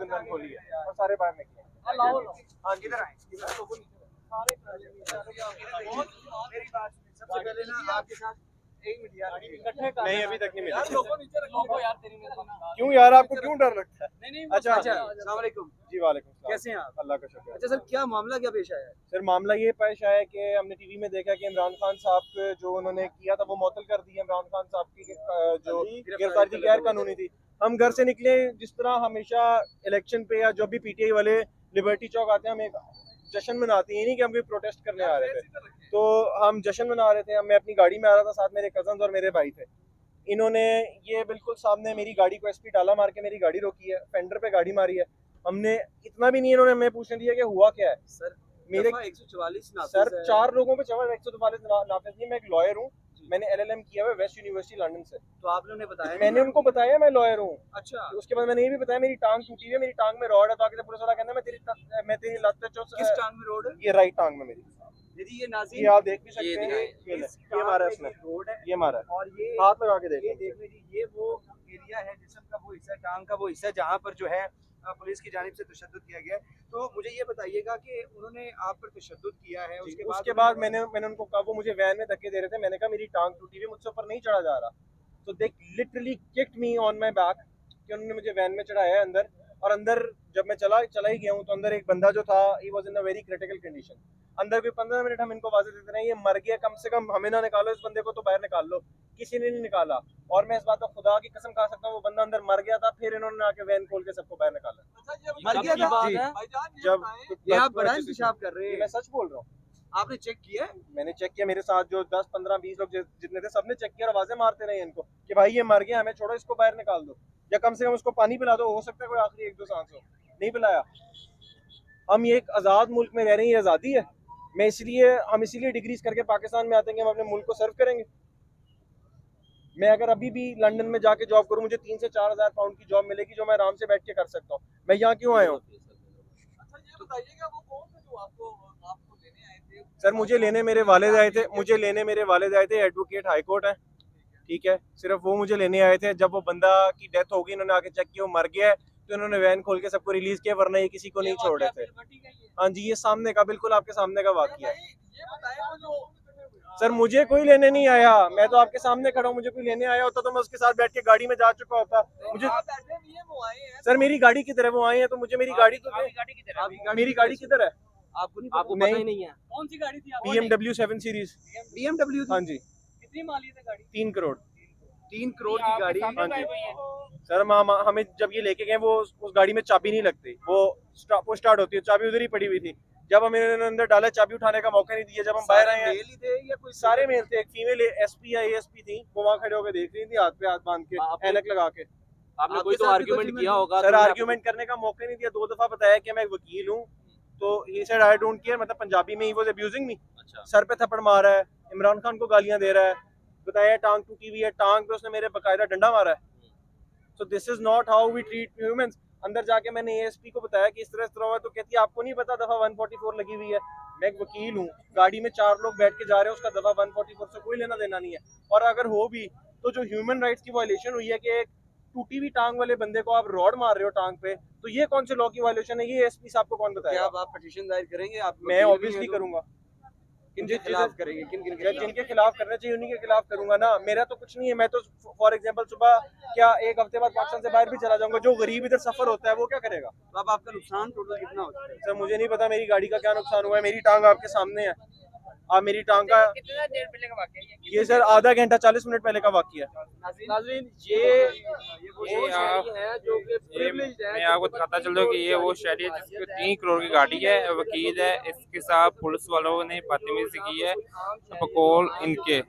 बंधन खोली है और सारे बाहर निकले। हाँ किधर आए, मेरी बात सबसे पहले ना आपके साथ नहीं अभी तक नहीं मिला। क्यों यार, आपको क्यों डर लगता है? अच्छा अस्सलाम वालेकुम जी। वालेकुम सलाम। कैसे हैं आप? अल्लाह का शुक्र। अच्छा सर, क्या मामला क्या पेश आया है? सर मामला ये पेश आया कि हमने टीवी में देखा कि इमरान खान साहब जो उन्होंने किया था वो मुअत्तल कर दी। इमरान खान साहब की जो गिरफ्तारी थी गैर कानूनी थी। हम घर से निकले, जिस तरह हमेशा इलेक्शन पे या जो भी पीटीआई वाले लिबर्टी चौक आते हैं हम एक जश्न मनाते हैं, नहीं कि हम कोई प्रोटेस्ट करने आ रहे थे, तो हम जश्न मना रहे थे। मैं अपनी गाड़ी में आ रहा था, साथ मेरे कजन्स और मेरे भाई थे। इन्होंने ये बिल्कुल सामने मेरी गाड़ी को एसपी डाला मार के मेरी गाड़ी रोकी है, फेंडर पे गाड़ी मारी है। हमने इतना भी नहीं, इन्होंने हमें पूछने दिया कि हुआ क्या है। सर मेरे 144 सर 4 लोगों पे 144 नाफिज नहीं। मैं एक लॉयर हूँ, मैंने LLM किया हुआ वेस्ट यूनिवर्सिटी लंदन से। तो आपने उन्हें बताया? मैंने उनको बताया मैं लॉयर हूँ। अच्छा। उसके बाद मैंने ये भी बताया मेरी टांग टूटी है, मेरी टांग में रॉड है। तो आगे पुलिस वाला कहना मैं तेरी लत पे किस टांग में रॉड है? ये राइट टांग में मेरी। ये नाज़रीन, ये आप देख भी सकते हैं, ये हमारा इसमें रोड है, ये हमारा और ये हाथ लगा के देख लीजिए। ये वो एरिया है, जिस्म का वो हिस्सा, टांग का वो हिस्सा जहाँ पर जो है पुलिस की जानिब से तशद्दुद किया गया है। तो मुझे ये बताइएगा कि उन्होंने आप पर तशद्दुद किया है, उसके बाद मैंने उनको कहा, वो मुझे वैन में धक्के दे रहे थे, मैंने कहा मेरी टांग टूटी हुई, मुझसे ऊपर नहीं चढ़ा जा रहा। तो they literally kicked me on my back, कि उन्होंने मुझे वैन में चढ़ाया है अंदर। और अंदर जब मैं चला ही गया हूँ तो अंदर एक बंदा जो था, he was in a very critical condition. अंदर भी 15 मिनट हम इनको वाजे देते रहे, ये मर गया, कम से कम हमें ना निकालो इस बंदे को, तो बाहर निकाल लो। किसी ने नहीं निकाला। और मैं इस बात को खुदा की कसम खा सकता हूँ, वो बंदा अंदर मर गया था, फिर इन्होंने आके वैन खोल के सबको बाहर निकाला। मर गया था? जब आप बरान पेशाब कर रहे हैं, मैं सच बोल रहा हूँ। आपने चेक किया? मैंने चेक किया, मेरे साथ जो 10 15 20 लोग जितने थे सबने चेक किया और आवाजें मारते रहे इनको कि भाई ये मर गया, हमें छोड़ो, इसको बाहर निकाल दो, या कम से कम उसको पानी पिला दो, हो सकता है कोई आखिरी 1-2 सांस हो। नहीं पिलाया। हम ये एक आज़ाद मुल्क में रह रहे हैं, ये आज़ादी है। हम इसीलिए डिग्रीज करके पाकिस्तान में आते हैं कि हम अपने मुल्क को सर्व करेंगे। मैं अगर अभी भी लंदन में जाके जॉब करूं, मुझे 3 से 4 हज़ार पाउंड की जॉब मिलेगी, जो मैं आराम से बैठ के कर सकता हूँ। मैं यहाँ क्यों आया हूँ? सर मुझे लेने मेरे वालिद आए थे, एडवोकेट हाई कोर्ट है, ठीक है, सिर्फ वो मुझे लेने आए थे। जब वो बंदा की डेथ होगी, इन्होंने आके चेक किया वो मर गया है, तो इन्होंने वैन खोल के सबको रिलीज किया, वरना ये किसी को नहीं छोड़ रहे थे। हाँ जी, ये सामने का, बिल्कुल आपके सामने का वाकया है। सर मुझे कोई लेने नहीं आया, मैं तो आपके सामने खड़ा हूँ। मुझे कोई लेने आया होता तो मैं उसके साथ बैठ के गाड़ी में जा चुका होता। मुझे सर मेरी गाड़ी किधर है? वो आए हैं तो मुझे मेरी गाड़ी तो मेरी गाड़ी किधर है? आपको पता ही नहीं है? कौन सी गाड़ी थी? BMW 7 series. BMW? हाँ जी। कितनी माली थी गाड़ी? 3 करोड़। 3 करोड़ की गाड़ी? हाँ जी सर। हमें जब ये लेके गए, वो उस गाड़ी में चाबी नहीं लगती, वो स्टार्ट होती है, चाबी उधर ही पड़ी हुई थी। जब हमें अंदर डाला, चाबी उठाने का मौका नहीं दिया। जब हम बाहर आए हैं, मेल ही थे या कोई? सारे मेल थे। एक फीमेल SP या ASP थी, वो वहाँ खड़े होकर देख रही थी, हाथ पे हाथ बांध के, ऐनक लगा के। आपने कोई तो आर्गुमेंट किया होगा? सर आर्गुमेंट करने का मौका नहीं दिया। 2 दफा बताया कि मैं वकील हूँ, तो he said I don't care, मतलब पंजाबी में ही was abusing me। सर पे थप्पड़ मार रहा है, इमरान खान को गालियां दे रहा है, बताया टांग टूटी हुई है, टांग पे उसने मेरे बकायदा डंडा मारा है। So this is not how we treat humans। अंदर जाके मैंने ASP को बताया कि इस तरह हुआ, तो कहती है आपको नहीं पता दफा 144 लगी हुई है। मैं एक वकील हूँ, गाड़ी में 4 लोग बैठ के जा रहे हैं, उसका दफा 144 से कोई लेना देना नहीं है। और अगर हो भी तो जो ह्यूमन राइट्स की वायलेशन हुई है कि एक टूटी हुई टांग वाले बंदे को आप रॉड मार रहे हो टांग पे, तो ये कौन से लॉ की वायलेशन है? ये ASP साहब को कौन बताएगा? आप पिटीशन दायर करेंगे? मैं ऑब्वियसली करूंगा। किनके खिलाफ करेंगे? जिनके खिलाफ करना चाहिए उन्हीं के खिलाफ करूंगा ना। मेरा तो कुछ नहीं है। मैं तो फॉर एग्जांपल सुबह क्या 1 हफ्ते बाद पाकिस्तान से बाहर भी चला जाऊंगा। जो गरीब इधर सफर होता है वो क्या करेगा? तो अब आपका नुकसान टोटल कितना होता है? सर मुझे नहीं पता मेरी गाड़ी का क्या नुकसान हुआ है। मेरी टांग आपके सामने है। आप मेरी टांग का कितना देर पहले का वाकया है? ये सर आधा घंटा 40 मिनट पहले का वाकया है। नाज़रीन मैं आपको बताता चल दूं कि ये वो शहरी है जिसको 3 करोड़ की गाड़ी है, वकील है, इसके साथ पुलिस वालों ने बदतमीजी की है, बकौल इनके।